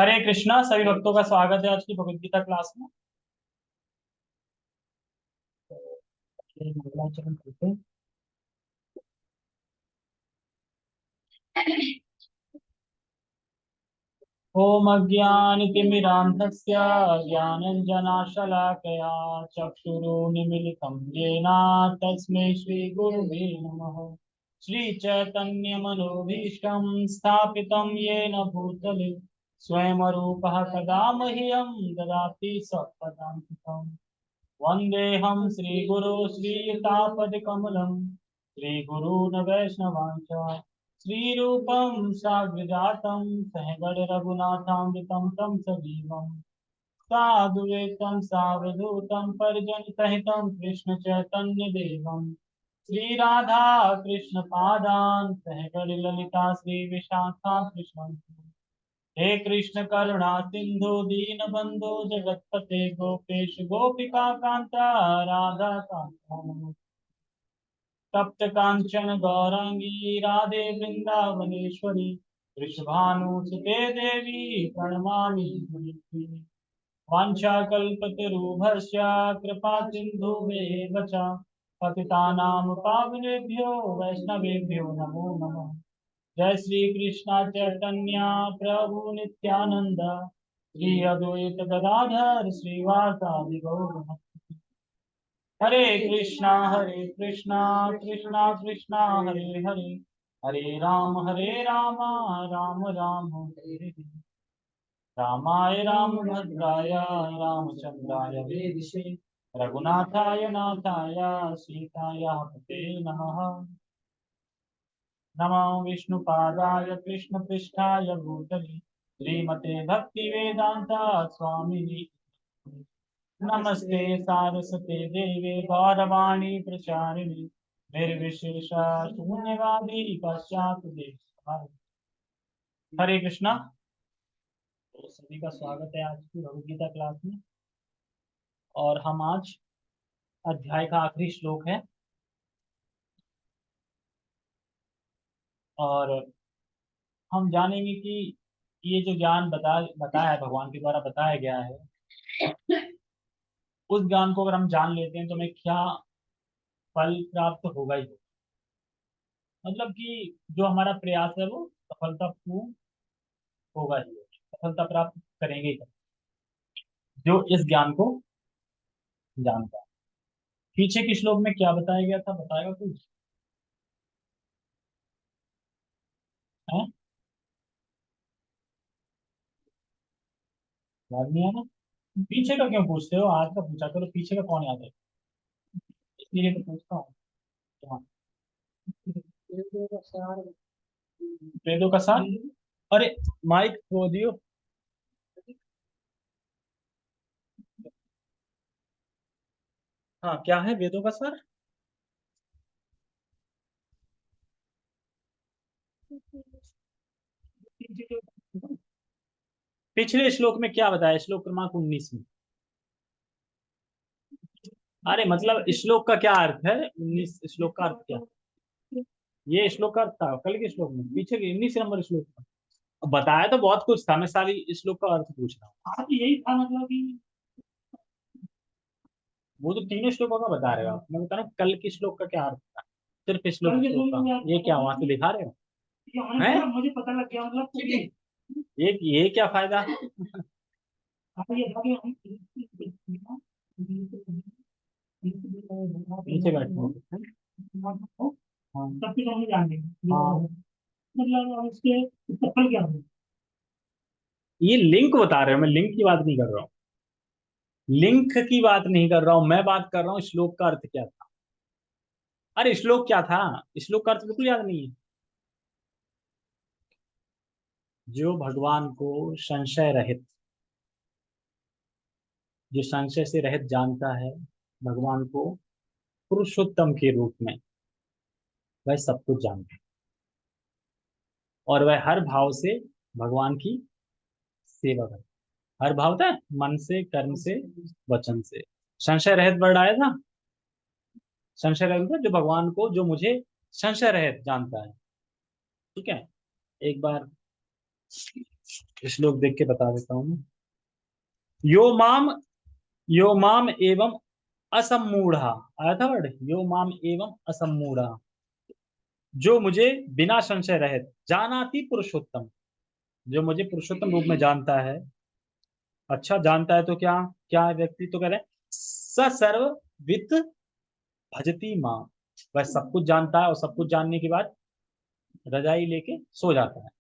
हरे कृष्णा। सभी भक्तों का स्वागत है आज की भगवद गीता क्लास में। ये मंगलाचरण करते हैं। ओम अज्ञानतिमिरान्धस्य ज्ञानञ्जनाशलाकया चक्षुरुन्मीलितं येन तस्मै श्रीगुरुवे नमः। श्रीचैतन्यमनोभीष्टं स्थापितं येन भूतले स्वयं रूपः कदा मह्यं ददाति स्वपदान्तिकम्। वन्देऽहं श्रीगुरो श्रीयुतापदकमलं श्रीगुरून् वैष्णवांश्च श्रीरूपं साग्रजातं सहगण रघुनाथामृतं तं सजीवं साधुवेतं सावधूतं परिजनसहितं कृष्णचैतन्यदेवं श्रीराधा कृष्णपादान् सहगण ललिता श्रीविशाखा कृष्णं। हे कृष्ण करुणा सिंधु दीन बंधु जगतपते गोपेश गोपिका कांता राधा कांता तप्त कांचन गौरांगी राधे वृंदावनेश्वरी वृषभानुसुते देवी प्रणमामि हरिप्रिये। वाञ्छाकल्पतरुभ्यश्च कृपा सिन्धुभ्येव च पतितानां पावनेभ्यो वैष्णवेभ्यो नमो नमः। जय श्री कृष्ण चैतन्य प्रभु नित्यानंद श्री अद्वैत गदाधर श्रीवासादि गौर भक्त। हरे कृष्णा कृष्णा कृष्णा हरे हरे हरे राम राम राम हरे हरे। रामाय रामभद्राय रामचंद्राय वेदिषे रघुनाथाय नाथाय सीताय पते नमः। नमो विष्णुपादाय कृष्णपृष्ठाय भूतले श्रीमते भक्तिवेदांता स्वामिनि। नमस्ते सारस्वते देवे गौरवाणी प्रचारिणि निर्विशेषा शून्यवादी पश्चात देश। हरे कृष्णा। तो सभी का स्वागत है आज की भगवद गीता क्लास में। और हम आज अध्याय का आखिरी श्लोक है और हम जानेंगे कि ये जो ज्ञान बताया है, भगवान के द्वारा बताया गया है, उस ज्ञान को अगर हम जान लेते हैं तो हमें क्या फल प्राप्त होगा ही। मतलब कि जो हमारा प्रयास है वो सफलतापूर्ण होगा ही, सफलता प्राप्त करेंगे ही जो इस ज्ञान को जानता है। पीछे के श्लोक में क्या बताया गया था, बताएगा कुछ है? याद नहीं है ना? पीछे का क्यों पूछते हो? आज का पूछा करो, पीछे का कौन याद है? इसलिए तो पूछता हूँ। हाँ, वेदों का सार। अरे माइक खो दियो। हाँ, क्या है वेदों का सार? पिछले श्लोक में क्या बताया? श्लोक क्रमांक 19 में। अरे मतलब श्लोक का क्या अर्थ है? 19 श्लोक का अर्थ क्या? ये श्लोक का अर्थ था कल के श्लोक में, पीछे के 19 नंबर श्लोक में। अब बताया तो बहुत कुछ था, मैं सारी श्लोक का अर्थ पूछ रहा हूँ। हाँ, तो यही था मतलब कि वो तो तीनों श्लोकों का बता रहे हो आप। मैं बता रहा हूँ कल के श्लोक का क्या अर्थ था। सिर्फ श्लोक का ये क्या वहां से दिखा रहे हो? हैं? मुझे पता लग गया मतलब ये क्या फायदा? नीचे बैठो। हाँ, सब कुछ हम जान लेंगे। हाँ, मतलब उसके सफल क्या होगा? ये लिंक बता रहे हो, मैं लिंक की बात नहीं कर रहा हूँ। लिंक की बात नहीं कर रहा हूँ, मैं बात कर रहा हूँ श्लोक का अर्थ क्या था। अरे श्लोक क्या था? श्लोक का अर्थ बिल्कुल याद नहीं है। जो भगवान को संशय रहित, जो संशय से रहित जानता है भगवान को पुरुषोत्तम के रूप में, वह सब कुछ जानता है और वह हर भाव से भगवान की सेवा करता है। हर भाव था, मन से, कर्म से, वचन से। संशय रहित वर्ड आया था। संशय रहित मतलब जो भगवान को, जो मुझे संशय रहित जानता है। ठीक है, एक बार श्लोक देख के बता देता हूँ। यो माम, यो माम एवं असम्मूढ़ा, आया था वर्ड, यो माम एवं असम्मूढ़ा, जो मुझे बिना संशय रहित जानाति पुरुषोत्तम, जो मुझे पुरुषोत्तम रूप में जानता है। अच्छा जानता है तो क्या, क्या है व्यक्ति, तो कह रहे हैं स सर्ववित भजती माँ, वह सब कुछ जानता है और सब कुछ जानने के बाद रजाई लेके सो जाता है।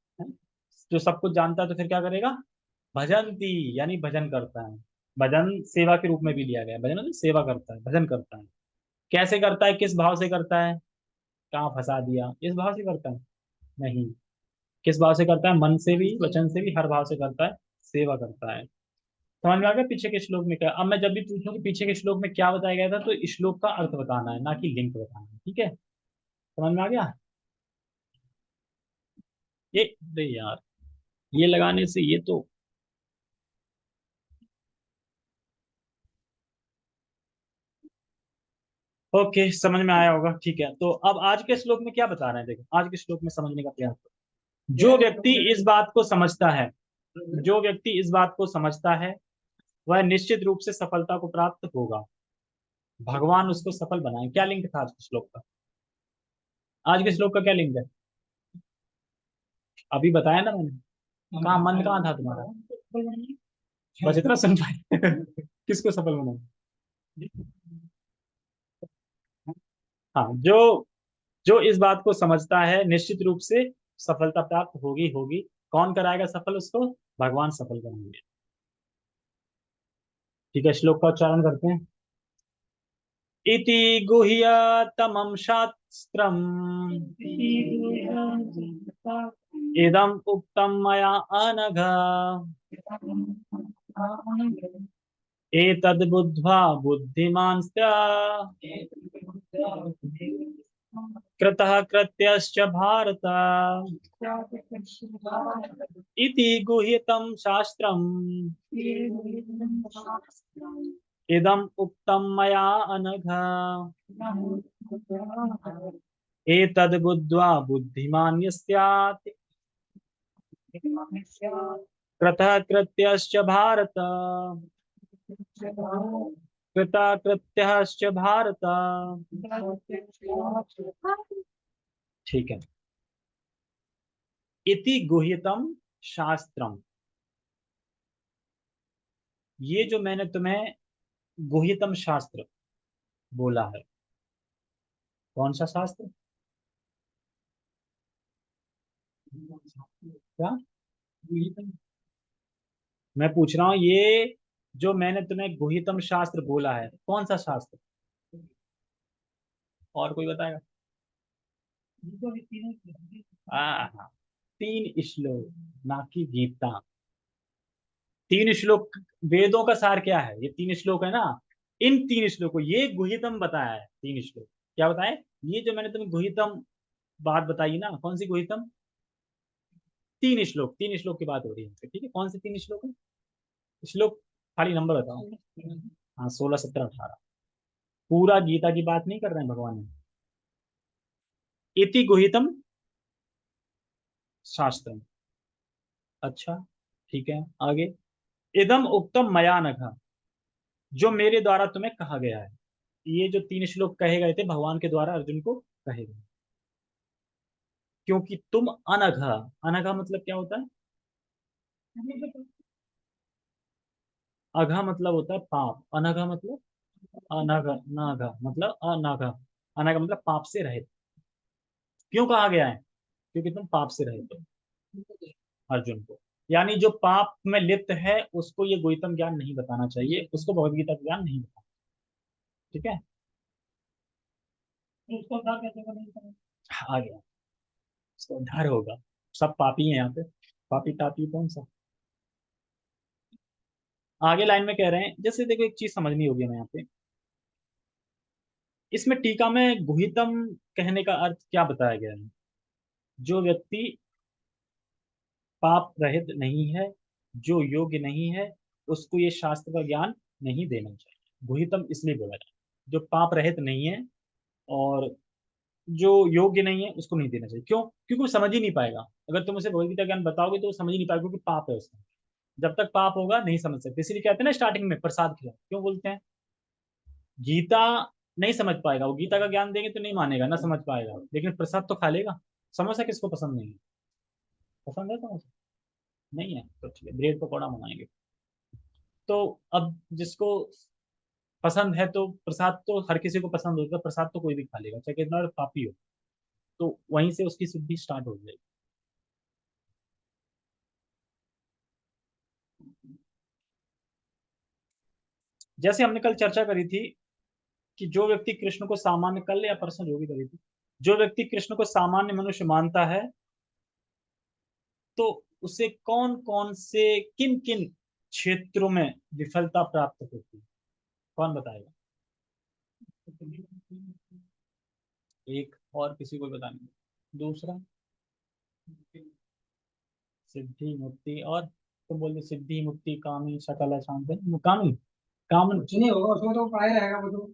जो सब कुछ जानता है तो फिर क्या करेगा, भजंती यानी भजन करता है। भजन सेवा के रूप में भी लिया गया है, भजन मतलब सेवा करता है, भजन करता है। कैसे करता है, किस भाव से करता है, कहाँ फंसा दिया, इस भाव से करता है, नहीं, किस भाव से करता है, मन से भी वचन से भी हर भाव से करता है, सेवा करता है। समझ में आ गया पीछे के श्लोक में क्या। अब मैं जब भी पूछूं कि पीछे के श्लोक में क्या बताया गया था, तो इस श्लोक का अर्थ बताना है, ना कि लिंक बताना है, ठीक है, समझ में आ गया। ये अरे यार, ये लगाने से ये तो, ओके समझ में आया होगा, ठीक है। तो अब आज के श्लोक में क्या बता रहे हैं, देखो आज के श्लोक में समझने का प्रयास करो। जो व्यक्ति इस बात को समझता है, जो व्यक्ति इस बात को समझता है, वह निश्चित रूप से सफलता को प्राप्त होगा, भगवान उसको सफल बनाए। क्या लिंक था आज के श्लोक का, आज के श्लोक का क्या लिंक है, अभी बताया ना मैंने, कहाँ मन कहाँ था तुम्हारा, बस इतना सुन पाए किसको सफल बनाए। हाँ, जो जो इस बात को समझता है निश्चित रूप से सफलता प्राप्त होगी होगी। कौन कराएगा सफल उसको, भगवान सफल करेंगे। ठीक है, श्लोक का उच्चारण करते हैं। इति गुह्यतमं शास्त्रम् इदम् उक्तं मया अनघ एतद् बुद्ध्वा बुद्धिमान् कृतः कृत्यश्च भारत इति गुह्यतं शास्त्रम् इदम् उक्तं मया अनघ एतद् बुद्ध्वा बुद्धिमान् स्यात् कृतः कृत्यश्च भारत कृतः कृत्यश्च भारत। ठीक है, इति गुह्यतम शास्त्रम, ये जो मैंने तुम्हें गुह्यतम शास्त्र बोला है, कौन सा शास्त्र, क्या, मैं पूछ रहा हूँ ये जो मैंने तुम्हें गुह्यतम शास्त्र बोला है, कौन सा शास्त्र, और कोई बताएगा। हाँ, तीन श्लोक, ना कि गीता। तीन श्लोक, वेदों का सार क्या है, ये तीन श्लोक है ना, इन तीन श्लोकों, ये गुह्यतम बताया है तीन श्लोक। क्या बताए, ये जो मैंने तुम्हें गुह्यतम बात बताई ना, कौन सी गुह्यतम, तीन श्लोक, तीन श्लोक की बात हो रही है हमसे, ठीक है, कौन से तीन श्लोक है, श्लोक खाली नंबर बताओ। हाँ, 16 17 18, पूरा गीता की बात नहीं कर रहे हैं भगवान। इति गुहितम शास्त्रम, अच्छा, ठीक है, आगे। इदम उक्तम मया नघ, जो मेरे द्वारा तुम्हें कहा गया है। ये जो तीन श्लोक कहे गए थे भगवान के द्वारा अर्जुन को कहे गए, क्योंकि तुम अनघ, अनघ मतलब क्या होता है, अघा मतलब होता है पाप, अनघ मतलब, अनघ, नाघ मतलब अनघ, अनघ मतलब पाप से रहित। क्यों कहा गया है, क्योंकि तुम पाप से रहित हो, अर्जुन को, यानी जो पाप में लिप्त है उसको ये गौतम ज्ञान नहीं बताना चाहिए, उसको भगवत गीता का ज्ञान नहीं बताना, ठीक है। तो उसको उद्धार कैसे करेंगे, आ गया, उसका उद्धार होगा, सब पापी हैं यहाँ पे, पापी तापी कौन सा। आगे लाइन में कह रहे हैं, जैसे देखो एक चीज समझनी होगी हमें यहाँ पे, इसमें टीका में गुहितम कहने का अर्थ क्या बताया गया है, जो व्यक्ति पाप रहित नहीं है, जो योग्य नहीं है, उसको ये शास्त्र का ज्ञान नहीं देना चाहिए। गुहितम इसलिए बोला जाए, जो पाप रहित नहीं है और जो योग्य नहीं है उसको नहीं देना चाहिए। क्यों? क्योंकि वो समझ ही नहीं पाएगा। अगर तुम उसे भगवत गीता ज्ञान बताओगे तो वो समझ ही नहीं पाएगा, क्योंकि पाप है उसमें। जब तक पाप होगा नहीं समझ सकते। इसीलिए कहते हैं ना स्टार्टिंग में प्रसाद खिलाओ, क्यों बोलते हैं? गीता नहीं समझ पाएगा, वो गीता का ज्ञान देंगे तो नहीं मानेगा, ना समझ पाएगा, लेकिन प्रसाद तो खा लेगा। समोसा किसको पसंद नहीं है? पसंद है समोसा? नहीं है तो ठीक है, ब्रेड पकौड़ा मंगाएंगे। तो अब जिसको पसंद है तो प्रसाद तो हर किसी को पसंद होगा, प्रसाद तो कोई भी खा लेगा, चाहे कितना पापी हो। तो वहीं से उसकी शुद्धि स्टार्ट हो जाएगी। जैसे हमने कल चर्चा करी थी कि जो व्यक्ति कृष्ण को सामान्य, कल या परसों जो भी करी थी, जो व्यक्ति कृष्ण को सामान्य मनुष्य मानता है तो उसे कौन कौन से, किन किन क्षेत्रों में विफलता प्राप्त होती है? कौन बताएगा? एक और किसी को बताने? दूसरा? सिद्धि मुक्ति, और तुम बोलते सिद्धि मुक्ति कामी सकल शांति, कामी, काम कुछ नहीं होगा उसमें, तो पढ़ाई रहेगा वो तो।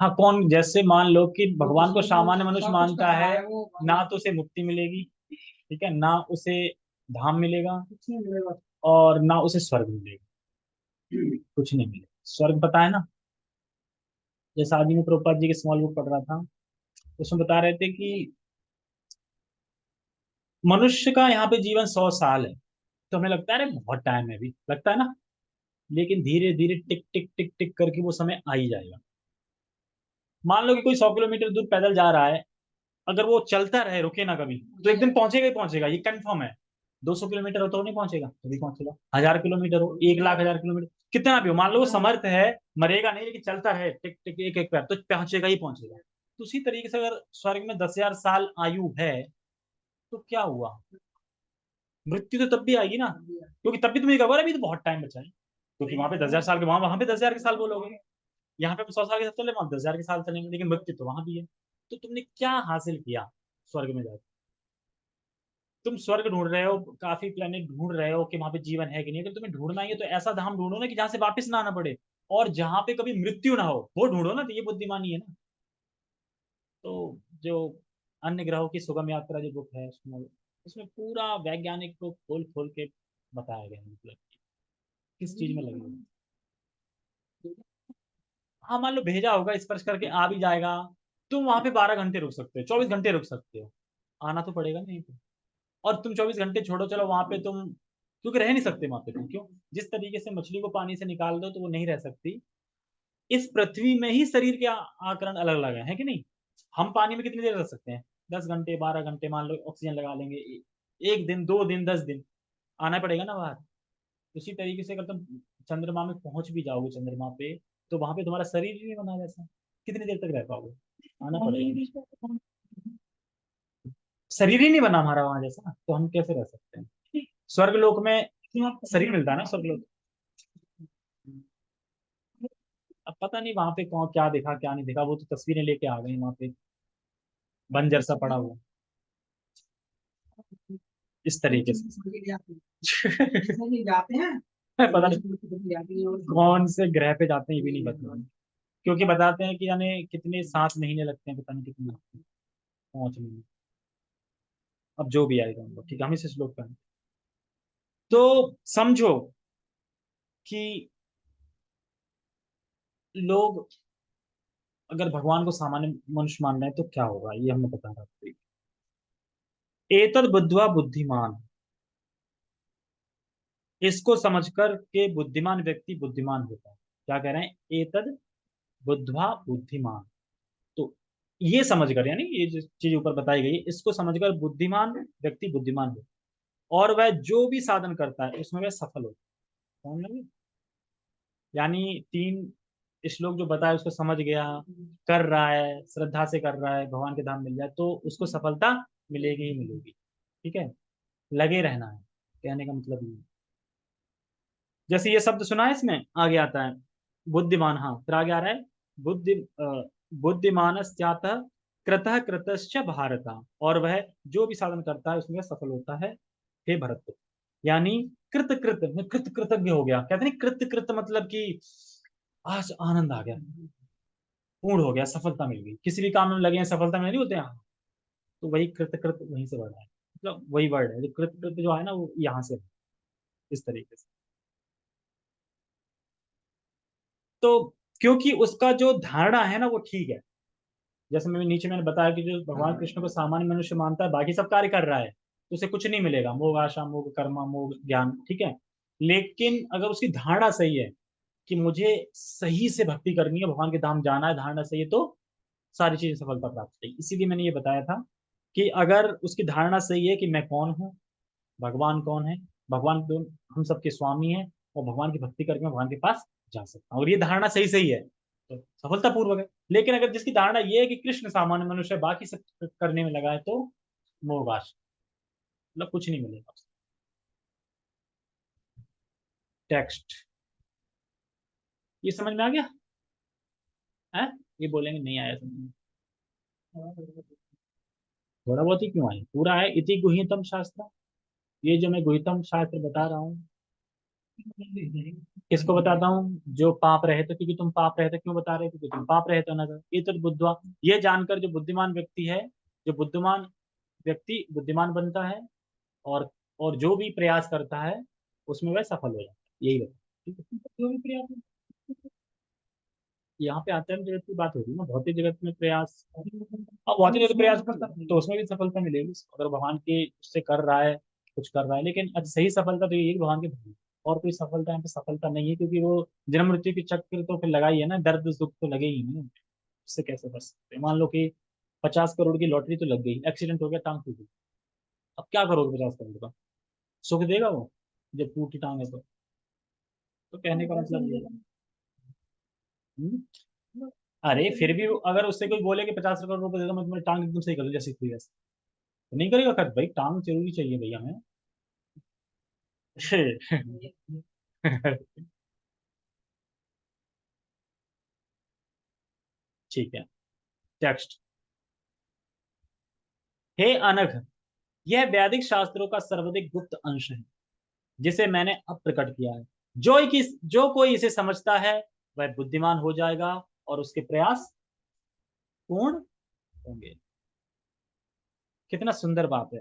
हाँ, कौन? जैसे मान लो कि भगवान को सामान्य मनुष्य मानता है, ना तो उसे मुक्ति मिलेगी, ठीक है, ना उसे धाम मिलेगा, कुछ नहीं मिलेगा, और ना उसे स्वर्ग मिलेगा, कुछ नहीं मिलेगा। स्वर्ग पता है ना? जैसे आज मैं प्रभुपाद जी की स्मॉल बुक पढ़ रहा था, उसमें बता रहे थे कि मनुष्य का यहाँ पे जीवन 100 साल है। तो हमें लगता है अरे बहुत टाइम है, अभी लगता है ना, लेकिन धीरे धीरे टिक टिक टिक टिक करके वो समय आ ही जाएगा। मान लो कि कोई 100 किलोमीटर दूर पैदल जा रहा है, अगर वो चलता रहे, रुके ना कभी, तो एक दिन पहुंचेगा ही पहुंचेगा, ये कंफर्म है। 200 किलोमीटर हो तो नहीं पहुंचेगा, कभी पहुंचेगा। 1000 किलोमीटर हो, 1 लाख 1000 किलोमीटर, कितना भी हो, मान लो वो समर्थ है, मरेगा नहीं, लेकिन चलता रहे टिक टिक एक एक पैर, तो पहुंचेगा ही पहुंचेगा। तो उसी तरीके से अगर स्वर्ग में 10,000 साल आयु है तो क्या हुआ? मृत्यु तो तब भी आएगी ना, क्योंकि तब भी तुम्हें कहोगे अभी तो बहुत टाइम बचा है, क्योंकि वहां पे 10,000 साल के, वहां वहां पे 10,000 के साल बोलोगे, यहाँ पे 100 साल के साथ चले, वहां 10,000 के साल चलेंगे, लेकिन मृत्यु तो वहां भी है। तो तुमने क्या हासिल किया स्वर्ग में जाकर? तुम स्वर्ग ढूंढ रहे हो, काफी प्लेनेट ढूंढ रहे हो कि वहां पे जीवन है कि नहीं। अगर तुम्हें ढूंढना ही है तो ऐसा धाम ढूंढो ना कि जहां से वापस ना आना पड़े, और जहां पे कभी मृत्यु ना हो, वो ढूंढो ना, तो ये बुद्धिमानी है ना। तो जो अन्य ग्रहों की सुगम यात्रा जो बुक है, उसमें उसमें पूरा वैज्ञानिक को खोल खोल के बताया गया है, मतलब किस चीज में लगे हो। हाँ, मान लो भेजा होगा, स्पर्श करके आ भी जाएगा, तुम वहां पे 12 घंटे रुक सकते हो, 24 घंटे रुक सकते हो, आना तो पड़ेगा नहीं तो। और तुम 24 घंटे छोड़ो, चलो वहां पे तुम, क्योंकि रह नहीं सकते वहां पे तुम, क्यों? जिस तरीके से मछली को पानी से निकाल दो तो वो नहीं रह सकती। इस पृथ्वी में ही शरीर के आकरण अलग अलग है कि नहीं? हम पानी में कितनी देर रह सकते हैं? 10 घंटे, 12 घंटे, मान लो ऑक्सीजन लगा लेंगे, एक दिन, 2 दिन, 10 दिन, आना पड़ेगा ना बाहर। उसी तरीके से अगर तुम चंद्रमा में पहुंच भी जाओगे, चंद्रमा पे, तो वहां पे तुम्हारा शरीर ही नहीं बना वैसा, कितनी देर तक रह पाओगे? आना पड़ेगा। शरीर ही नहीं बना हमारा वहां जैसा, तो हम कैसे रह सकते हैं? स्वर्ग लोक में शरीर मिलता है ना, स्वर्ग लोक। अब पता नहीं वहां पे कौन क्या देखा क्या नहीं देखा, वो तो तस्वीरें लेके आ गए वहां पे, बंजर सा पड़ा हुआ, इस तरीके से। जाते हैं पता नहीं कौन से ग्रह पे जाते हैं, ये भी नहीं पता, क्योंकि बताते हैं कि यानी कितने 7 महीने लगते हैं, पता नहीं कितने पहुंचने में। अब जो भी आएगा उनको, ठीक है, हम इस श्लोक पर। तो समझो कि लोग अगर भगवान को सामान्य मनुष्य मान रहे हैं तो क्या होगा, ये हमें बता रहा था। एतद बुद्ध्वा बुद्धिमान, इसको समझकर के बुद्धिमान व्यक्ति बुद्धिमान होता है। क्या कह रहे हैं? एतद बुद्ध्वा बुद्धिमान, तो ये समझकर, यानी ये जो चीज ऊपर बताई गई है, इसको समझकर बुद्धिमान व्यक्ति बुद्धिमान होता है, और वह जो भी साधन करता है उसमें वह सफल होता है। समझ लगे? यानी 3 श्लोक जो बताया उसको समझ गया, कर रहा है, श्रद्धा से कर रहा है, भगवान के धाम मिल जाए तो उसको सफलता मिलेगी ही मिलेगी। ठीक है, लगे रहना है, कहने का मतलब ये। जैसे ये शब्द सुना है, इसमें आगे आता है बुद्धिमान, हाँ, फिर आगे आ रहा है बुद्धिमानस्त्यातः कृतः कृतश्च भारत, और वह जो भी साधन करता है उसमें सफल होता है, हे भरत। यानी कृत कृत में कृत कृतज्ञ हो गया, कहते नहीं, कृत कृत मतलब कि आज आनंद आ गया, पूर्ण हो गया, सफलता मिल गई, किसी भी काम में लगे हैं सफलता में नहीं होते हैं। तो वही कृत कृत वहीं से बढ़ा है, मतलब वही वर्ड है जो कृत कृत जो है ना वो यहाँ से है, इस तरीके से। तो क्योंकि उसका जो धारणा है ना वो ठीक है, जैसे मैंने बताया कि जो भगवान कृष्ण को सामान्य मनुष्य मानता है, बाकी सब कार्य कर रहा है, तो उसे कुछ नहीं मिलेगा, मोह आशा मोह कर्म मोह ज्ञान, ठीक है। लेकिन अगर उसकी धारणा सही है कि मुझे सही से भक्ति करनी है, भगवान के धाम जाना है, धारणा सही है, तो सारी चीजें सफलता प्राप्त करेगी। इसीलिए मैंने ये बताया था कि अगर उसकी धारणा सही है कि मैं कौन हूँ, भगवान कौन है, भगवान तो हम सबके स्वामी हैं, और भगवान की भक्ति करके मैं भगवान के पास जा सकता हूँ, और ये धारणा सही सही है, तो सफलतापूर्वक है। लेकिन अगर जिसकी धारणा ये है कि कृष्ण सामान्य मनुष्य है, बाकी सब करने में लगा है, तो मोहगाश, मतलब कुछ नहीं मिलेगा। टेक्स्ट, ये समझ में आ गया है? ये बोलेंगे नहीं आया समझ में, थोड़ा बहुत ही क्यों आए, पूरा है। इति गुह्यतम शास्त्र, ये जो मैं गुह्यतम शास्त्र बता रहा हूँ, किसको बताता हूँ? जो पाप रहे थे, क्योंकि तुम पाप रहे थे, क्यों बता रहे थे? क्योंकि तुम पाप रहे थे ना। ये तो बुद्धवा, ये जानकर जो बुद्धिमान व्यक्ति है, जो बुद्धिमान व्यक्ति बुद्धिमान बनता है, और जो भी प्रयास करता है उसमें वह सफल हो जाता है, यही बता। ठीक है, जो भी प्रयास, यहाँ पे आत्म जगत की बात हो रही है ना, भौतिक जगत में प्रयास, अब भौतिक जगत प्रयास करता है तो उसमें भी सफलता मिलेगी अगर भगवान के उससे कर रहा है, कुछ कर रहा है। लेकिन अब सही सफलता तो ये है कि भगवान के भक्ति, और कोई सफलता यहाँ पे सफलता नहीं है, क्योंकि वो जन्म मृत्यु की चक्र तो फिर लगा ही है ना, दर्द सुख तो लगे ही नहीं, उससे कैसे बच सकते हैं? मान लो कि 50 करोड़ की लॉटरी तो लग गई, एक्सीडेंट हो गया, टांग टूट गई, अब क्या करोगे 50 करोड़ का? सुख देगा वो जब टूटी टांग है तो कहने का मतलब ये है। हम्म? अरे फिर भी अगर उससे कोई बोले कि 50 करोड़ रुपए दे दो, मैं तुम्हारी टांग एकदम सही कर दूं जैसी थी वैसे, तो नहीं करेगा खर्च, भाई टांग जरूरी चाहिए भैया हमें। ठीक है, टेक्स्ट। हे अनघ, यह वैदिक शास्त्रों का सर्वाधिक गुप्त अंश है, जिसे मैंने अब प्रकट किया है। जो कोई इसे समझता है वह बुद्धिमान हो जाएगा, और उसके प्रयास पूर्ण होंगे। कितना सुंदर बात है।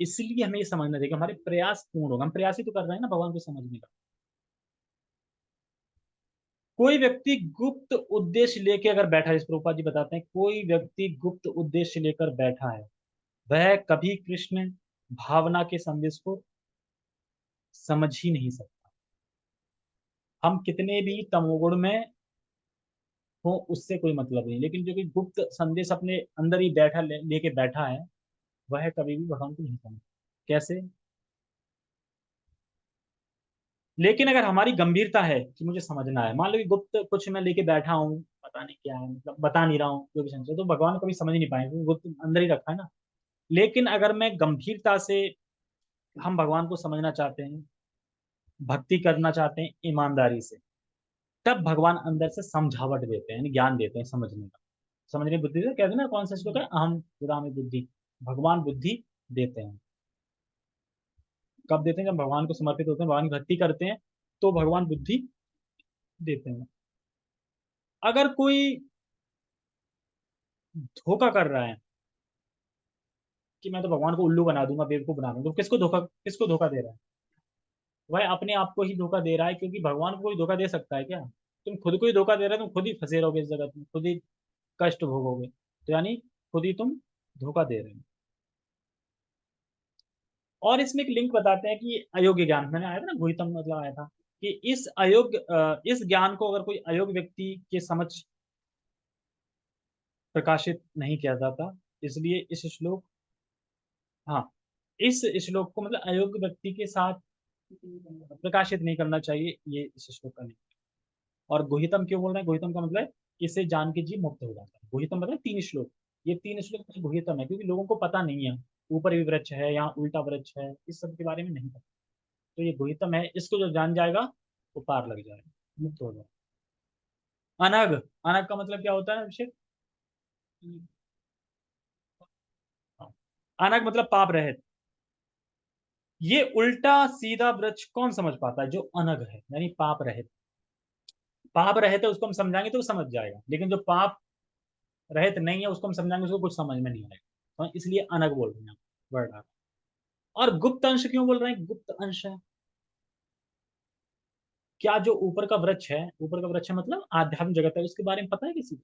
इसलिए हमें ये समझना चाहिए कि हमारे प्रयास पूर्ण होगा, हम प्रयास ही तो कर रहे हैं ना भगवान को समझने का। कोई व्यक्ति गुप्त उद्देश्य लेके अगर बैठा है, इस प्रभुपाद जी बताते हैं, कोई व्यक्ति गुप्त उद्देश्य लेकर बैठा है, वह कभी कृष्ण भावना के संदेश को समझ ही नहीं सकता। हम कितने भी तमोगुण में हो उससे कोई मतलब नहीं, लेकिन जो कि गुप्त संदेश अपने अंदर ही लेके बैठा है, वह कभी भी भगवान को नहीं समझ। कैसे? लेकिन अगर हमारी गंभीरता है कि मुझे समझना है, मान लो कि गुप्त कुछ मैं लेके बैठा हूँ, पता नहीं क्या है, मतलब बता नहीं रहा हूँ जो भी संशय, तो भगवान कभी समझ नहीं पाएंगे क्योंकि गुप्त अंदर ही रखा है ना। लेकिन अगर मैं गंभीरता से, हम भगवान को समझना चाहते हैं, भक्ति करना चाहते हैं ईमानदारी से, तब भगवान अंदर से समझावट देते हैं, यानी ज्ञान देते हैं समझने का। समझने की बुद्धि से कहते हैं ना, कौन सा श्लोक है, अहम बुद्धि बुद्धि, भगवान बुद्धि देते हैं। कब देते हैं? जब भगवान को समर्पित होते हैं, भगवान की भक्ति करते हैं, तो भगवान बुद्धि देते हैं। अगर कोई धोखा कर रहा है कि मैं तो भगवान को उल्लू बना दूंगा, बेवकूफ बना दूंगा, तो किसको धोखा दे रहा है? वह अपने आप को ही धोखा दे रहा है, क्योंकि भगवान को कोई धोखा दे सकता है क्या? तुम खुद को ही धोखा दे रहे हो, तुम खुद ही फंसे रहोगे इस जगत में, खुद ही कष्ट भोगोगे, तो यानी खुद ही तुम धोखा दे रहे हो। और इसमें एक लिंक बताते हैं कि अयोग्य ज्ञान, मैंने आया था ना गुहितम मतलब आया था, कि इस ज्ञान को अगर कोई अयोग्य व्यक्ति के समझ प्रकाशित नहीं किया जाता, इसलिए इस श्लोक, हाँ, इस श्लोक को मतलब अयोग्य व्यक्ति के साथ प्रकाशित नहीं करना चाहिए, ये इस श्लोक का नहीं। और गुहितम क्यों बोल रहे हैं? गुहितम का मतलब इसे जान के जीव मुक्त हो जाता है। गुहितम मतलब 3 श्लोक, ये 3 श्लोक में गुहितम है, क्योंकि लोगों को पता नहीं है ऊपर भी वृक्ष है, यहाँ उल्टा वृक्ष है, इस सब के बारे में नहीं पता। तो ये गुहितम है, इसको जो जान जाएगा वो पार लग जाएगा, मुक्त हो जाएगा। अनग, अनग का मतलब क्या होता है अभिषेक? हाँ। अनग मतलब पाप रहित। ये उल्टा सीधा वृक्ष कौन समझ पाता है? जो अनग है, यानी पाप रहित। पाप रहित है उसको हम समझाएंगे तो वो समझ जाएगा, लेकिन जो पाप रहित नहीं है उसको हम समझाएंगे उसको कुछ समझ में नहीं आएगा। तो इसलिए अनग बोल रहे हैं वर्ड आ। और गुप्त अंश क्यों बोल रहे हैं? गुप्त अंश है क्या? जो ऊपर का वृक्ष है, ऊपर का वृक्ष है मतलब आध्यात्म जगत है, उसके बारे में पता है किसी को?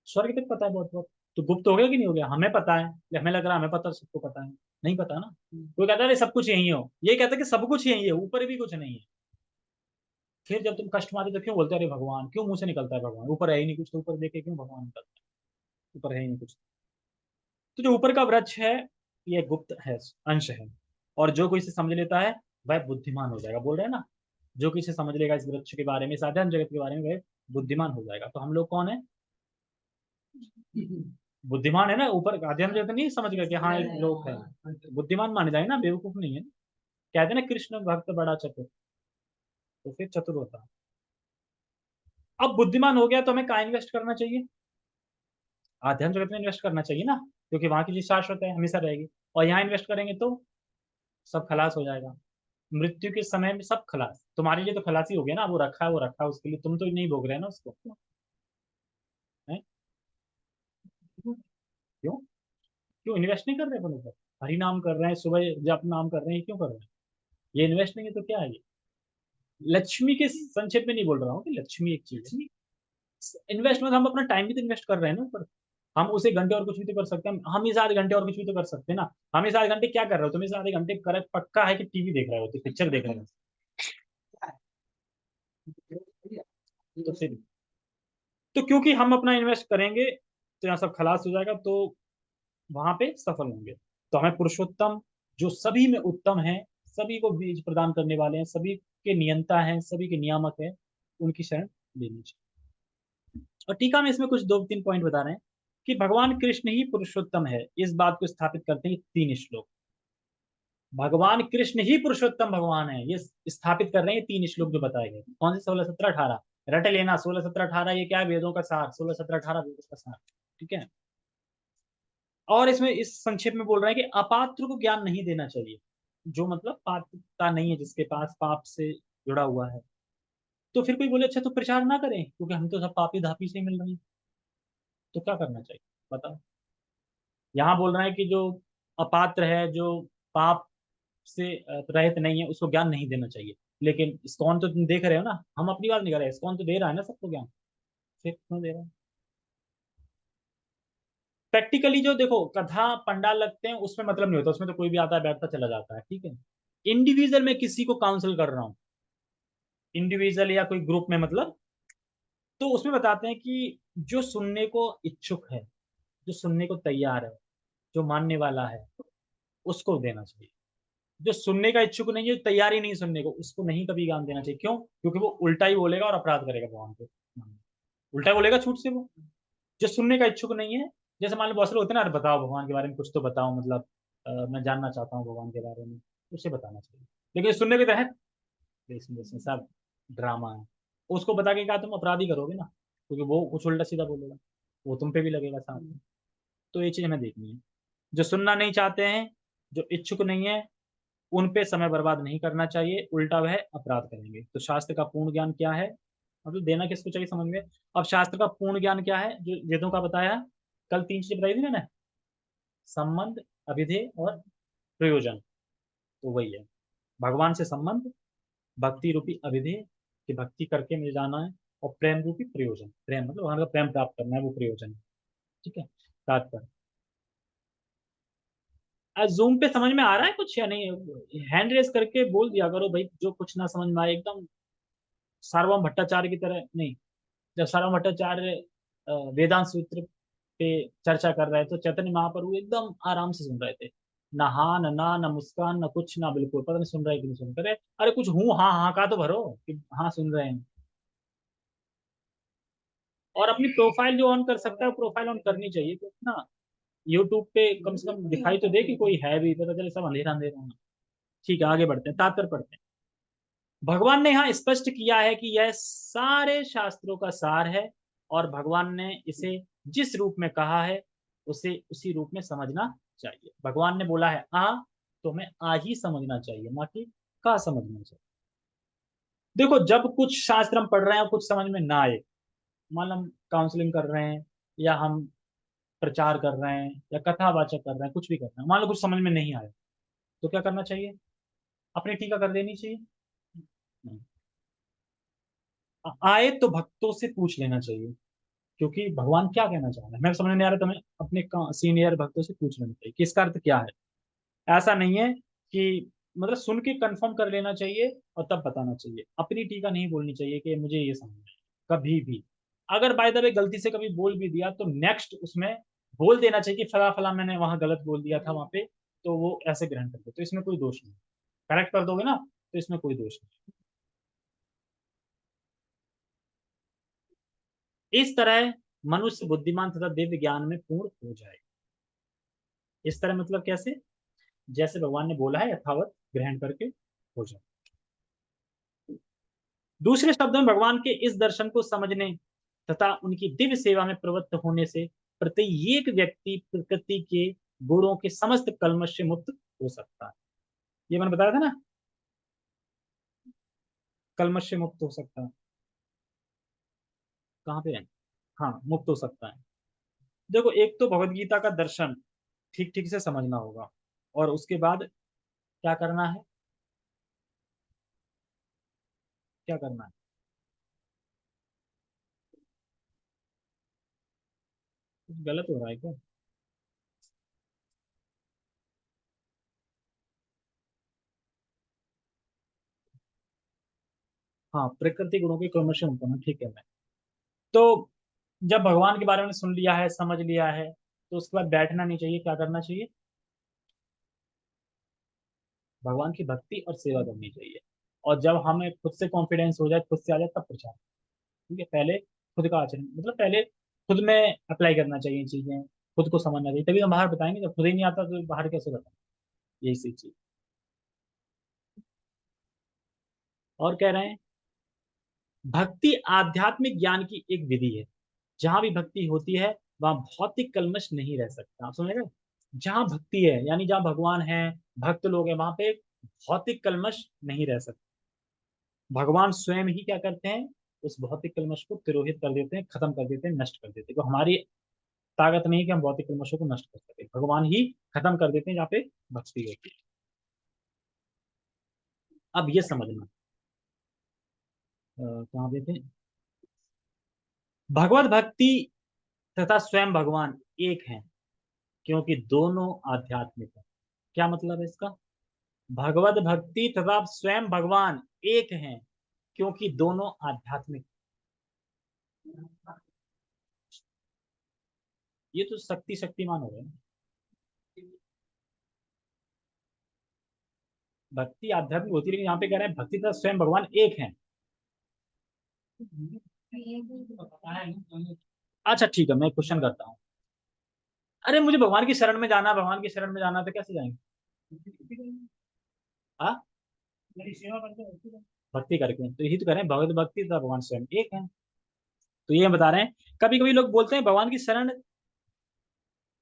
स्वर्ग तक पता है बहुत बहुत। तो गुप्त हो गया कि नहीं हो गया? हमें पता है, हमें लग रहा है हमें पता, सबको पता है? नहीं पता ना। कोई कहता है सब कुछ यही हो, ये कहता है कि सब कुछ यही है, ऊपर भी कुछ नहीं है। फिर जब तुम कष्ट में आते तो क्यों बोलते हो अरे भगवान, क्यों मुंह से निकलता है भगवान? ऊपर है ही नहीं कुछ, तो ऊपर देखे क्यों भगवान निकलता है? ऊपर है ही नहीं कुछ। तो जो ऊपर का वृक्ष है ये गुप्त है, अंश है। और जो कोई इसे समझ लेता है वह बुद्धिमान हो जाएगा, बोल रहे हैं ना। जो कोई इसे समझ लेगा इस वृक्ष के बारे में, साधारण जगत के बारे में, वह बुद्धिमान हो जाएगा। तो हम लोग कौन है? बुद्धिमान है ना। ऊपर अध्ययन जगत नहीं समझ गया कि हाँ एक लोक है, बुद्धिमान माने जाएंगे ना, बेवकूफ नहीं है। कहते हैं ना कृष्ण भक्त बड़ा चतुर, तो फिर चतुर होता है। अब बुद्धिमान हो गया तो हमें कहाँ इन्वेस्ट करना चाहिए? अध्ययन जगत में इन्वेस्ट करना चाहिए ना, क्योंकि वहां की चीज शाश्वत है, हमेशा रहेगी। और यहाँ इन्वेस्ट करेंगे तो सब खलास हो जाएगा। मृत्यु के समय में सब खलास, तुम्हारे लिए तो खलासी हो गया ना, वो रखा है वो रखा है उसके लिए, तुम तो नहीं भोग रहे ना उसको। है? क्यों? क्यों इन्वेस्ट नहीं कर रहे अपन ऊपर? हरि नाम कर रहे हैं, सुबह जप नाम कर रहे हैं, क्यों कर रहे हैं? ये इन्वेस्ट नहीं है तो क्या है ये? लक्ष्मी के संक्षेप में नहीं बोल रहा हूँ कि लक्ष्मी एक चीज है। इन्वेस्टमेंट हम अपना टाइम भी तो इन्वेस्ट कर रहे हैं ना ऊपर। हम उसे घंटे और कुछ भी तो कर सकते हैं, हम इस आधे घंटे और कुछ भी तो कर सकते हैं ना। हम इस आधे घंटे क्या कर रहे हो? तुम इस आधे घंटे कर पक्का है कि टीवी देख रहे हो, पिक्चर देख रहे हो। तो फिर तो क्योंकि हम अपना इन्वेस्ट करेंगे तो यहाँ सब खलास हो जाएगा, तो वहां पे सफल होंगे। तो हमें पुरुषोत्तम जो सभी में उत्तम है, सभी को बीज प्रदान करने वाले हैं, सभी के नियंता हैं, सभी के नियामक है, उनकी शरण लेनी चाहिए। और टीका में इसमें कुछ दो तीन पॉइंट बता रहे हैं कि भगवान कृष्ण ही पुरुषोत्तम है, इस बात को स्थापित करते हैं तीन श्लोक। भगवान कृष्ण ही पुरुषोत्तम भगवान है, ये स्थापित कर रहे हैं तीन श्लोक जो बताए गए। कौन से? 16 17 18। रट लेना, 16 17 18 ये क्या है? वेदों का सार। 16 17 18 वेदों का सार। ठीक है। और इसमें इस संक्षेप में बोल रहे हैं कि अपात्र को ज्ञान नहीं देना चाहिए, जो मतलब पात्रता नहीं है, जिसके पास पाप से जुड़ा हुआ है। तो फिर कोई बोले अच्छा तो प्रचार ना करें क्योंकि हम तो सब पापी धापी से ही मिल रहे हैं, तो क्या करना चाहिए बताओ? यहाँ बोल रहे हैं कि जो अपात्र है, जो पाप से रहित नहीं है, उसको ज्ञान नहीं देना चाहिए। लेकिन इस्कॉन तो तुम देख रहे हो ना, हम अपनी बात नहीं कर रहे, इस्कॉन तो दे रहा है ना सबको ज्ञान। फिर क्यों दे रहा है? प्रैक्टिकली जो देखो कथा पंडाल लगते हैं उसमें मतलब नहीं होता, उसमें तो कोई भी आता है बैठता चला जाता है, ठीक है। इंडिविजुअल में किसी को काउंसिल कर रहा हूँ, इंडिविजुअल या कोई ग्रुप में मतलब, तो उसमें बताते हैं कि जो सुनने को इच्छुक है, जो सुनने को तैयार है, जो मानने वाला है, उसको देना चाहिए। जो सुनने का इच्छुक नहीं है, तैयार ही नहीं सुनने को, उसको नहीं कभी ज्ञान देना चाहिए। क्यों? क्योंकि वो उल्टा ही बोलेगा और अपराध करेगा भगवान को, उल्टा ही बोलेगा छूट से वो। जो सुनने का इच्छुक नहीं है, जैसे मान लो बहुत से लोग होते हैं ना, अरे बताओ भगवान के बारे में कुछ तो बताओ, मतलब मैं जानना चाहता हूँ भगवान के बारे में, उसे बताना चाहिए। लेकिन सुनने के तहत इसमें इसमें सब ड्रामा है, उसको बता के क्या तुम अपराधी करोगे ना, क्योंकि वो कुछ उल्टा सीधा बोलेगा, वो तुम पे भी लगेगा साथ में। तो ये चीज हमें देखनी है। जो सुनना नहीं चाहते हैं, जो इच्छुक नहीं है, उन पे समय बर्बाद नहीं करना चाहिए, उल्टा वह अपराध करेंगे। तो शास्त्र का पूर्ण ज्ञान क्या है, मतलब देना किसको चाहिए समझ में। अब शास्त्र का पूर्ण ज्ञान क्या है, जो वेदों का बताया, कल तीन चीजें बताई थी ना मैंने, संबंध, अभिधेय और प्रयोजन। तो वही है, भगवान से संबंध, भक्ति रूपी अभिधेय कि भक्ति करके मुझे जाना है, और प्रेम रूपी प्रयोजन, प्रेम मतलब वहां का प्रेम प्राप्त करना है, वो प्रयोजन है। ठीक है। तात्पर्य आज जूम पे समझ में आ रहा है कुछ या नहीं? हैंड रेस करके बोल दिया करो भाई, जो कुछ ना समझ में आए एकदम। सार्वभौम भट्टाचार्य की तरह नहीं। जब सार्वभौम भट्टाचार्य वेदांत सूत्र पे चर्चा कर रहे थे तो चैतन्य महाप्रभु एकदम आराम से सुन रहे थे। ना हाँ न ना, न मुस्कान, न कुछ, ना बिल्कुल, पता नहीं सुन रहे कि नहीं सुन रहे। अरे कुछ हूँ हाँ हाँ का तो भरो कि हाँ सुन रहे हैं। और अपनी प्रोफाइल जो ऑन कर सकता है प्रोफाइल ऑन करनी चाहिए, क्योंकि ना यूट्यूब पे कम से कम दिखाई तो दे कि कोई है भी, पता चले सब अंधेरा अंधेरा होना। ठीक है आगे बढ़ते हैं, तात्पर्य पढ़ते हैं। भगवान ने यहाँ स्पष्ट किया है कि यह सारे शास्त्रों का सार है, और भगवान ने इसे जिस रूप में कहा है उसे उसी रूप में समझना चाहिए। भगवान ने बोला है आ, तो हमें आ ही समझना चाहिए, ना कि का समझना चाहिए। देखो, जब कुछ शास्त्र हम पढ़ रहे हैं और कुछ समझ में ना आए, मान लो हम काउंसलिंग कर रहे हैं, या हम प्रचार कर रहे हैं, या कथावाचक कर रहे हैं, कुछ भी कर रहे हैं, मान लो कुछ समझ में नहीं आया, तो क्या करना चाहिए? अपनी टीका कर देनी चाहिए? नहीं। आए तो भक्तों से पूछ लेना चाहिए, क्योंकि भगवान क्या कहना चाह रहे हैं, मैं समझ में नहीं आ रहा, तुम्हें अपने सीनियर भक्तों से पूछ लेना चाहिए कि इसका अर्थ क्या है। ऐसा नहीं है कि मतलब सुन के कंफर्म कर लेना चाहिए और तब बताना चाहिए, अपनी टीका नहीं बोलनी चाहिए कि मुझे ये समझ में आया। कभी भी अगर बाय द वे गलती से कभी बोल भी दिया, तो नेक्स्ट उसमें बोल देना चाहिए कि फला फला मैंने वहां गलत बोल दिया था वहां पे, तो वो ऐसे ग्रहण कर दो, तो इसमें कोई दोष नहीं। करेक्ट कर दोगे ना, तो इसमें कोई दोष नहीं। इस तरह मनुष्य बुद्धिमान तथा दिव्य ज्ञान में पूर्ण हो जाए। इस तरह मतलब कैसे? जैसे भगवान ने बोला है यथावत ग्रहण करके हो जाए। दूसरे शब्दों में भगवान के इस दर्शन को समझने तथा उनकी दिव्य सेवा में प्रवृत्त होने से प्रत्येक व्यक्ति प्रकृति के गुणों के समस्त कलमश से मुक्त हो सकता है। ये मैंने बताया था ना, कलमश से मुक्त हो सकता है। कहाँ पे है? हाँ, मुक्त हो सकता है। देखो, एक तो भगवत गीता का दर्शन ठीक ठीक से समझना होगा, और उसके बाद क्या करना है? क्या करना है? कुछ गलत हो रहा है क्या? हाँ, प्रकृति गुणों के क्रमश से मुक्त होना, ठीक है। मैं तो जब भगवान के बारे में सुन लिया है, समझ लिया है, तो उसके बाद बैठना नहीं चाहिए, क्या करना चाहिए? भगवान की भक्ति और सेवा करनी चाहिए। और जब हमें खुद से कॉन्फिडेंस हो जाए, खुद से आ जाए, तब प्रचार। ठीक है, पहले खुद का आचरण, मतलब पहले खुद में अप्लाई करना चाहिए चीजें, खुद को समझना चाहिए, तभी हम बाहर बताएंगे। जब खुद ही नहीं आता तो बाहर कैसे बताएंगे? यही सी चीज। और कह रहे हैं, भक्ति आध्यात्मिक ज्ञान की एक विधि है। जहां भी भक्ति होती है, वहां भौतिक कलमश नहीं रह सकता। आप समझ रहे? जहां भक्ति है, यानी जहां भगवान है, भक्त लोग हैं, वहां पे भौतिक कलमश नहीं रह सकता। भगवान स्वयं ही क्या करते हैं? उस भौतिक कलमश को तिरोहित कर देते हैं, खत्म कर देते हैं, नष्ट कर देते हैं। तो हमारी ताकत नहीं है कि हम भौतिक कलमशों को नष्ट कर सके, भगवान ही खत्म कर देते हैं जहाँ पे भक्ति होती है। अब ये समझना, कहाँ पे थे? भगवत भक्ति तथा स्वयं भगवान एक हैं, क्योंकि दोनों आध्यात्मिक है। क्या मतलब है इसका? भगवत भक्ति तथा स्वयं भगवान एक हैं, क्योंकि दोनों आध्यात्मिक। ये तो शक्ति शक्तिमान हो गए। भक्ति आध्यात्मिक होती है, लेकिन यहाँ पे कह रहे हैं भक्ति तथा स्वयं भगवान एक हैं। अच्छा ठीक है, मैं क्वेश्चन करता हूँ। अरे मुझे भगवान की शरण में जाना, भगवान की शरण में जाना, तो कैसे जाएंगे? हाँ, मेरी सेवा करके भक्ति करके, तो यही तो कह रहे हैं भगवत भक्ति तथा भगवान स्वयं एक है। तो ये हम बता रहे हैं। कभी कभी लोग बोलते हैं भगवान की शरण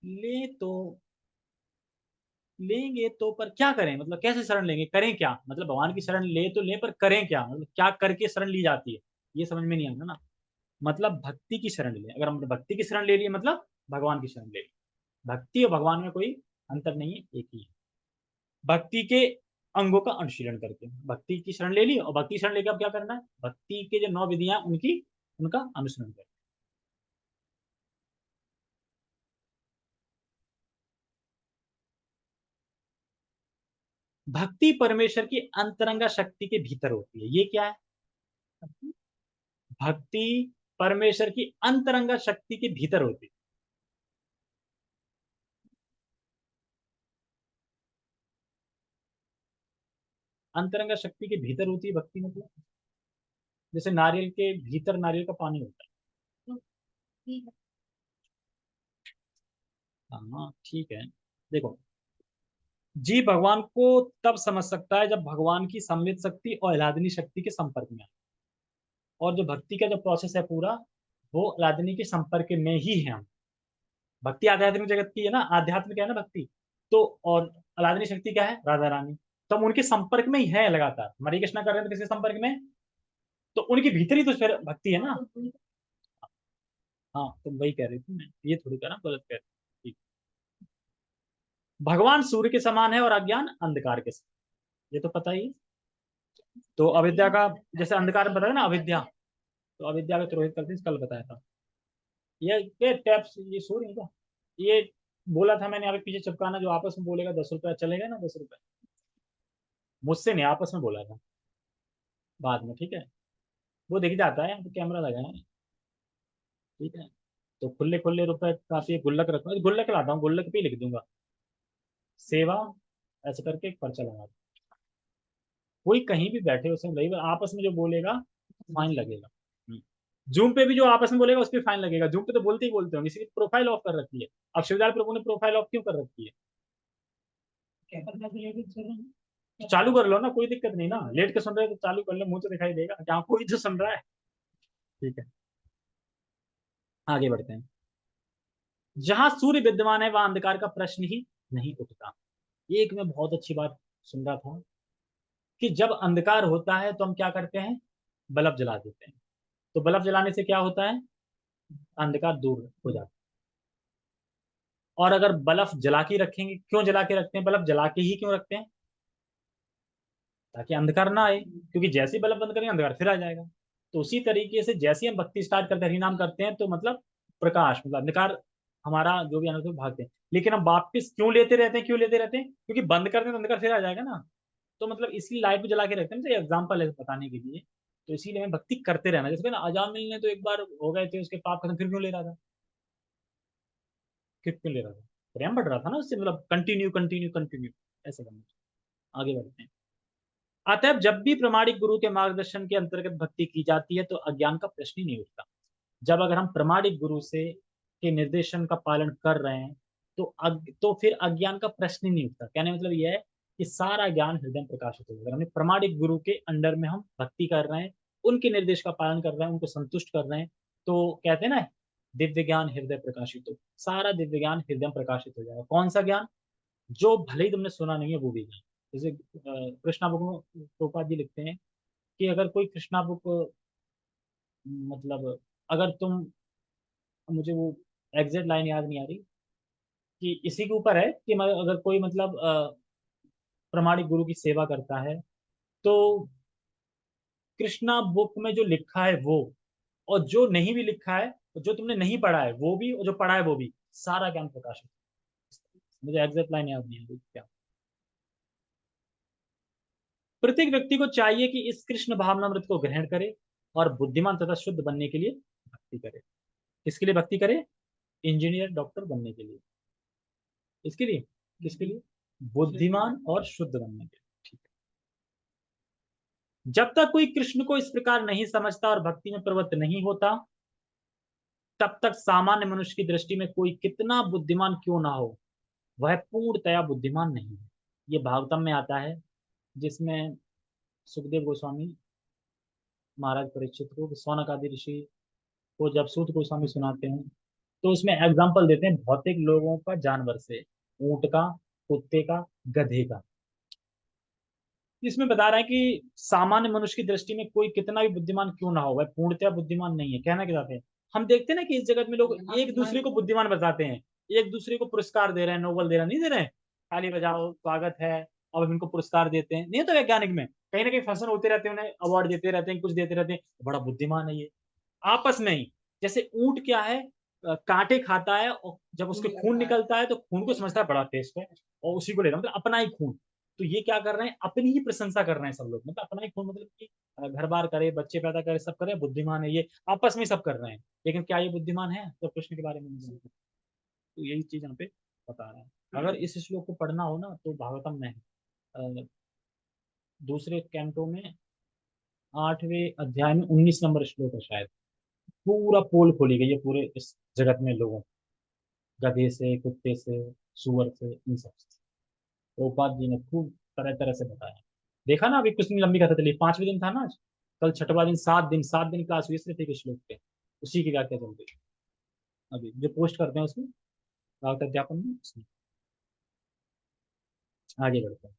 ले तो लेंगे तो, पर क्या करें? मतलब कैसे शरण लेंगे, करें क्या? मतलब भगवान की शरण ले तो ले, पर करें क्या? मतलब क्या करके शरण ली जाती है, ये समझ में नहीं आता ना। मतलब भक्ति की शरण ले, अगर हमने भक्ति की शरण ले ली, मतलब भगवान की शरण ले ली। भक्ति और भगवान में कोई अंतर नहीं है, एक ही है। भक्ति के अंगों का अनुशीलन करके भक्ति की शरण ले ली, और भक्ति शरण लेकर अब क्या करना है? भक्ति के जो 9 विधियां उनकी उनका अनुसरण करना। भक्ति परमेश्वर की अंतरंगा शक्ति के भीतर होती है। ये क्या है? भक्ति परमेश्वर की अंतरंगा शक्ति के भीतर होती है। अंतरंगा शक्ति के भीतर होती है भक्ति, मतलब जैसे नारियल के भीतर नारियल का पानी होता है। हाँ ठीक है। देखो, जीव भगवान को तब समझ सकता है जब भगवान की सम्मित शक्ति और आह्लादनी शक्ति के संपर्क में आए। और जो भक्ति का जो प्रोसेस है पूरा, वो आह्लादनी के संपर्क में ही है हम। भक्ति आध्यात्मिक जगत की है ना, आध्यात्मिक है ना भक्ति। तो और आह्लादनी शक्ति क्या है? राधा रानी। तो हम उनके संपर्क में ही है लगातार। हरे कृष्णा कर रहे हैं तो किसके संपर्क में? तो उनके भीतर ही तो फिर भक्ति है ना। हाँ तुम वही कह रही थी, मैं ये थोड़ी कह रहा हूँ, गलत कह रही थी। भगवान सूर्य के समान है और अज्ञान अंधकार के समान, ये तो पता ही है। तो अविद्या का, जैसे अंधकार में बताया ना अविद्या, तो अविद्या का तिरोहित करते कल बताया था। ये टैप्स, ये सूर्य है क्या? ये बोला था मैंने, अभी पीछे चिपकाना, जो आपस में बोलेगा 10 रुपया चलेगा ना, 10 रुपये मुझसे नहीं, आपस में बोला था बाद में, ठीक है। वो दिख जाता है, यहाँ पे कैमरा लगा है, ठीक है। तो खुले खुले रुपए काफी, गुल्लक रखो, गुल्लक लाता हूँ, गुल्लक पे ही लिख दूंगा सेवा, ऐसे करके एक पर्चा लगा दूं। कोई कहीं भी बैठे उसे नहीं, आपस में जो बोलेगा फाइन लगेगा। जूम पे भी जो आपस में बोलेगा उस पर फाइन लगेगा। जूम पे तो बोलते ही बोलते होंगे, इसकी प्रोफाइल ऑफ कर रखी है। अब शिवदार प्रभु ने प्रोफाइल ऑफ क्यों कर रखी है? क्या करना चाहिए तो चालू कर लो ना, कोई दिक्कत नहीं ना, लेट के सुन रहे हो तो चालू कर लो, मुंह तो दिखाई देगा, क्या कोई जो सुन रहा है। ठीक है, आगे बढ़ते हैं। जहां सूर्य विद्यमान है वहां अंधकार का प्रश्न ही नहीं उठता। ये एक मैं बहुत अच्छी बात सुन रहा था, कि जब अंधकार होता है तो हम क्या करते हैं, बल्ब जला देते हैं। तो बल्ब जलाने से क्या होता है, अंधकार दूर हो जाता है। और अगर बल्ब जला के रखेंगे, क्यों जला के रखते हैं, बल्ब जला के ही क्यों रखते हैं, ताकि अंधकार ना आए, क्योंकि जैसे ही बल्ब बंद करेंगे अंधकार फिर आ जाएगा। तो उसी तरीके से जैसे ही हम भक्ति स्टार्ट करते हैं, हरिनाम करते हैं, तो मतलब प्रकाश, मतलब अंधकार हमारा जो भी अनुभव भागते हैं। लेकिन हम वापिस क्यों लेते रहते हैं, क्यों लेते रहते हैं, क्योंकि बंद करते हैं तो अंधकार फिर आ जाएगा ना। तो मतलब इसलिए लाइट भी जला के रखते हैं, तो एग्जाम्पल है बताने के लिए। तो इसीलिए हमें भक्ति करते रहना, जैसे ना अजान मिलने तो एक बार हो गए थे, उसके पाप खत्म, फिर क्यों ले रहा था, फिर क्यों ले रहा था, प्रेम बढ़ रहा था ना उससे, मतलब कंटिन्यू कंटिन्यू कंटिन्यू ऐसे करना। आगे बढ़ते हैं। अतएव जब भी प्रामाणिक गुरु के मार्गदर्शन के अंतर्गत भक्ति की जाती है तो अज्ञान का प्रश्न ही नहीं उठता। जब अगर हम प्रामाणिक गुरु से के निर्देशन का पालन कर रहे हैं, तो फिर अज्ञान का प्रश्न ही नहीं उठता। कहने का मतलब यह है कि सारा ज्ञान हृदय में प्रकाशित होगा। अगर हमने प्रामाणिक गुरु के अंडर में हम भक्ति कर रहे हैं, उनके निर्देश का पालन कर रहे हैं, उनको संतुष्ट कर रहे हैं, तो कहते हैं ना, दिव्य ज्ञान हृदय प्रकाशित हो, सारा दिव्य ज्ञान हृदय में प्रकाशित हो जाएगा। कौन सा ज्ञान, जो भले ही तुमने सुना नहीं है वो भी ज्ञान। जैसे कृष्णा बुक में प्रभुपाद जी लिखते हैं कि अगर कोई कृष्णा बुक, मतलब अगर तुम, मुझे वो एग्जैक्ट लाइन याद नहीं आ रही, कि इसी के ऊपर है कि अगर कोई मतलब प्रामाणिक गुरु की सेवा करता है, तो कृष्णा बुक में जो लिखा है वो, और जो नहीं भी लिखा है, जो तुमने नहीं पढ़ा है वो भी, और जो पढ़ा है वो भी, सारा ज्ञान प्रकाशित। मुझे एग्जैक्ट लाइन याद नहीं आ रही क्या। प्रत्येक व्यक्ति को चाहिए कि इस कृष्ण भावनामृत को ग्रहण करे और बुद्धिमान तथा शुद्ध बनने के लिए भक्ति करे। किसके लिए भक्ति करे, इंजीनियर डॉक्टर बनने के लिए, इसके लिए, किसके लिए, बुद्धिमान और शुद्ध बनने के लिए। ठीक है। जब तक कोई कृष्ण को इस प्रकार नहीं समझता और भक्ति में प्रवृत्त नहीं होता, तब तक सामान्य मनुष्य की दृष्टि में कोई कितना बुद्धिमान क्यों ना हो, वह पूर्णतया बुद्धिमान नहीं है। ये भागवतम में आता है, जिसमें सुखदेव गोस्वामी महाराज परीक्षित को सौनक आदि ऋषि को जब सूत गोस्वामी सुनाते हैं, तो उसमें एग्जाम्पल देते हैं भौतिक लोगों का, जानवर से, ऊंट का, कुत्ते का, गधे का। इसमें बता रहा है कि सामान्य मनुष्य की दृष्टि में कोई कितना भी बुद्धिमान क्यों ना हो, वह पूर्णतया बुद्धिमान नहीं है। कहना क्या चाहते हैं, हम देखते हैं ना कि इस जगत में लोग एक दूसरे को बुद्धिमान बताते हैं, एक दूसरे को पुरस्कार दे रहे हैं, नोबल दे रहे हैं, नहीं दे रहे हैं, ताली बजाओ स्वागत है, और इनको पुरस्कार देते हैं, नहीं तो वैज्ञानिक में कहीं ना कहीं फंक्शन होते रहते हैं, उन्हें अवार्ड देते रहते हैं, कुछ देते रहते हैं, बड़ा बुद्धिमान है ये। आपस में ही, जैसे ऊंट क्या है, कांटे खाता है, और जब उसके खून निकलता है तो खून को समझता है बड़ा टेस्ट है, और उसी को ले रहा मतलब अपना ही खून। तो ये क्या कर रहे हैं, अपनी ही प्रशंसा कर रहे हैं सब लोग, मतलब अपना ही खून, मतलब कि घर बार करे, बच्चे पैदा करे, सब करे, बुद्धिमान है ये, आपस में सब कर रहे हैं। लेकिन क्या ये बुद्धिमान है, तो कृष्ण के बारे में नहीं जानते। तो यही चीज यहाँ पे बता रहा है। अगर इस श्लोक को पढ़ना हो ना, तो भागवतम में है, दूसरे कैंटो में 8वें अध्याय में 19 नंबर श्लोक है शायद। पूरा पोल खोली गई है पूरे इस जगत में लोगों, गधे से, कुत्ते से, सुअर से, इन सब से प्रभुपाद जी ने खूब तरह तरह से बताया। देखा ना, अभी कुछ दिन लंबी कथा चली, 5वें दिन था ना आज, कल छठवां दिन, 7 दिन, 7 दिन क्लास हुई सिर्फ एक श्लोक पे, उसी की व्याख्या चल रही है अभी, जो पोस्ट करते हैं उसमें, भागवत अध्यापन में उसमें। आगे बढ़ते हैं।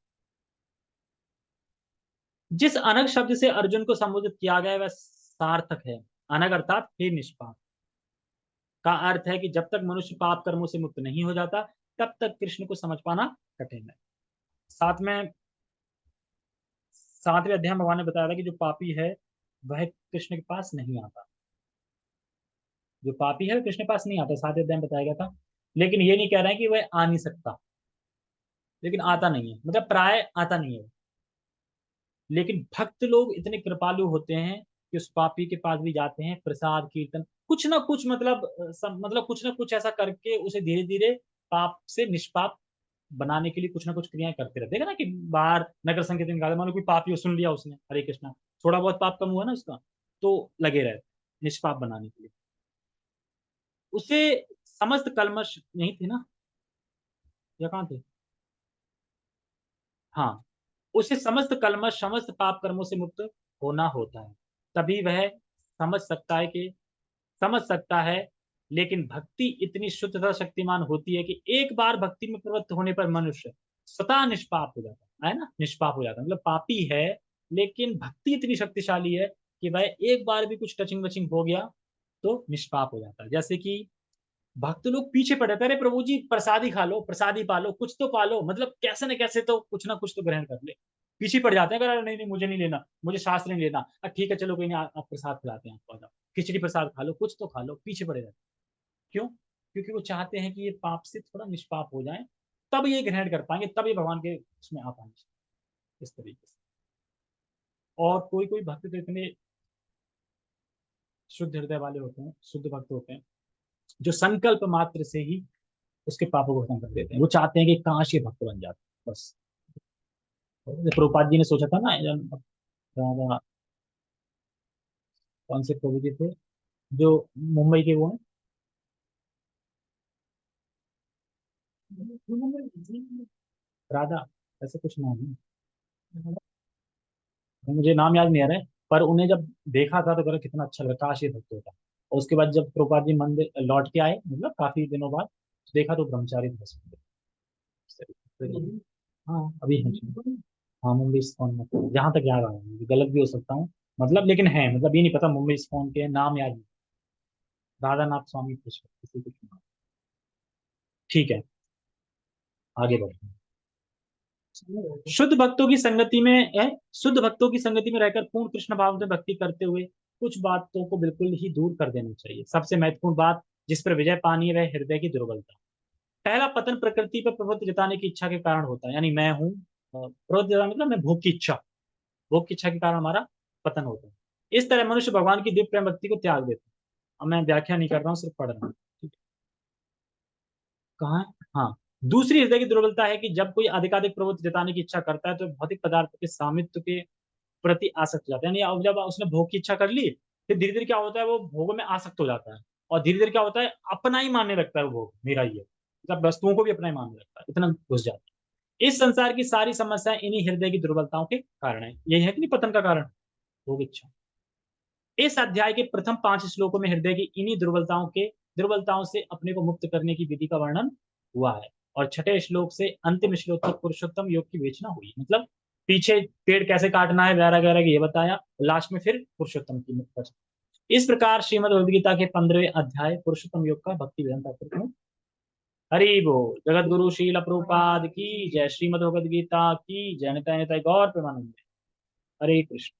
जिस अनग शब्द से अर्जुन को संबोधित किया गया, वह सार्थक है। अनग अर्थात हे निष्पाप का अर्थ है कि जब तक मनुष्य पाप कर्मों से मुक्त नहीं हो जाता तब तक कृष्ण को समझ पाना कठिन है। साथ में 7वें अध्याय में भगवान ने बताया था कि जो पापी है वह कृष्ण के पास नहीं आता। जो पापी है वह कृष्ण के पास नहीं आता, 7वें अध्याय में बताया गया था। लेकिन ये नहीं कह रहे हैं कि वह आ नहीं सकता, लेकिन आता नहीं है, मतलब प्राय आता नहीं है। लेकिन भक्त लोग इतने कृपालु होते हैं कि उस पापी के पास भी जाते हैं, प्रसाद कीर्तन कुछ ना कुछ, मतलब मतलब कुछ ना कुछ ऐसा करके उसे धीरे धीरे पाप से निष्पाप बनाने के लिए कुछ ना कुछ क्रियाएं करते रहते हैं ना, कि बाहर नगर संकीर्तन निकाले, मान लो कोई पापी हो, सुन लिया उसने हरे कृष्णा, थोड़ा बहुत पाप कम हुआ ना उसका, तो लगे रहे निष्पाप बनाने के लिए। उसे समस्त कलमश नहीं थे ना, या कहाँ थे? हाँ, उसे समस्त कलमश समस्त पाप कर्मों से मुक्त होना होता है, तभी वह समझ सकता है। लेकिन भक्ति इतनी शुद्ध तथा शक्तिमान होती है कि एक बार भक्ति में प्रवृत्त होने पर मनुष्य स्वतः निष्पाप हो जाता है ना, निष्पाप हो जाता है, मतलब पापी है लेकिन भक्ति इतनी शक्तिशाली है कि वह एक बार भी कुछ टचिंग वचिंग हो गया तो निष्पाप हो जाता है। जैसे कि भक्त लोग पीछे पड़े थे, अरे प्रभु जी प्रसादी खा लो, प्रसादी पालो, कुछ तो पालो, मतलब कैसे न कैसे तो कुछ ना कुछ तो ग्रहण कर ले। पीछे पड़ जाते हैं, अगर नहीं नहीं मुझे नहीं लेना, मुझे शास्त्र नहीं लेना, ठीक है चलो कोई नहीं, आप प्रसाद खिलाते हैं आपको, आ जाओ खिचड़ी प्रसाद खा लो, कुछ तो खा लो, पीछे पड़े रहते हैं। क्यों? क्योंकि वो चाहते हैं कि ये पाप से थोड़ा निष्पाप हो जाए, तब ये ग्रहण कर पाएंगे, तब ये भगवान के उसमें आ पाएंगे इस तरीके से। और कोई कोई भक्त तो इतने शुद्ध हृदय वाले होते हैं, शुद्ध भक्त होते हैं, जो संकल्प मात्र से ही उसके पापों को खत्म कर देते हैं। वो चाहते हैं कि काश ये भक्त बन जाते बस। प्रभुपाद जी ने सोचा था ना, राधा कौन से प्रभु जी थे जो मुंबई के वो हैं, राधा ऐसे कुछ नाम है, मुझे नाम याद नहीं आ रहा है, पर उन्हें जब देखा था तो कहा कितना अच्छा लगा, काश ये भक्त होता। और उसके बाद जब प्रभुपाद जी मंदिर लौट के आए, मतलब काफी दिनों बाद, तो देखा तो ब्रह्मचारी थे बस। हाँ अभी है। हाँ मुंबई इस्कॉन में, जहाँ तक याद आ रहा है, मुझे गलत भी हो सकता हूँ, मतलब लेकिन है, मतलब ये नहीं पता मुंबई इस्कॉन के नाम याद नहीं। राधा नाथ स्वामी कुछ किसी कुछ नाम। ठीक है, आगे बढ़ते हैं। शुद्ध भक्तों की संगति में है, शुद्ध भक्तों की संगति में रहकर पूर्ण कृष्ण भाव में भक्ति करते हुए कुछ बातों को बिल्कुल ही दूर कर देना चाहिए। सबसे महत्वपूर्ण बात जिस पर विजय पानी है वह हृदय की दुर्बलता। पहला पतन प्रकृति पर प्रभुत्व जताने की इच्छा के कारण होता है, यानी मैं हूँ, प्रभुत्व जताना मतलब मैं भोग की इच्छा, भोग की इच्छा के कारण हमारा पतन होता है। इस तरह मनुष्य भगवान की दिव्य प्रेम भक्ति को त्याग देता है। अब मैं व्याख्या नहीं कर रहा हूँ, सिर्फ पढ़ रहा हूँ। ठीक है? कहाँ है? हाँ, दूसरी हृदय की दुर्बलता है कि जब कोई अधिकाधिक प्रवृत्ति जताने की इच्छा करता है तो भौतिक पदार्थ के सामित्व के प्रति आसक्त हो जाता है। यानी अब जब उसने भोग की इच्छा कर ली, फिर धीरे धीरे क्या होता है, वो भोग में आसक्त हो जाता है, और धीरे धीरे क्या होता है, अपना ही मानने लगता है वो भोग मेरा ही है, मतलब वस्तुओं को भी अपना ही मानने लगता है, इतना घुस जाता है। इस संसार की सारी समस्याएं इन्हीं हृदय की दुर्बलताओं के कारण है। यही है कि नहीं पतन का कारण, भोग इच्छा। इस अध्याय के प्रथम 5 श्लोकों में हृदय की इन्हीं दुर्बलताओं से अपने को मुक्त करने की विधि का वर्णन हुआ है, और छठे श्लोक से अंतिम श्लोक तक पुरुषोत्तम योग की विवेचना हुई, मतलब पीछे पेड़ कैसे काटना है वगैरह वगैरह ये बताया, लास्ट में फिर पुरुषोत्तम की मुक्त। इस प्रकार श्रीमद भगवद गीता के 15वें अध्याय पुरुषोत्तम योग का भक्ति वेदांत तात्पर्य में। हरि बोल। जगत गुरु श्रील प्रभुपाद की जय। श्रीमद भगवद गीता की जय। निताय निताय गौर प्रेमानंद। हरे कृष्ण।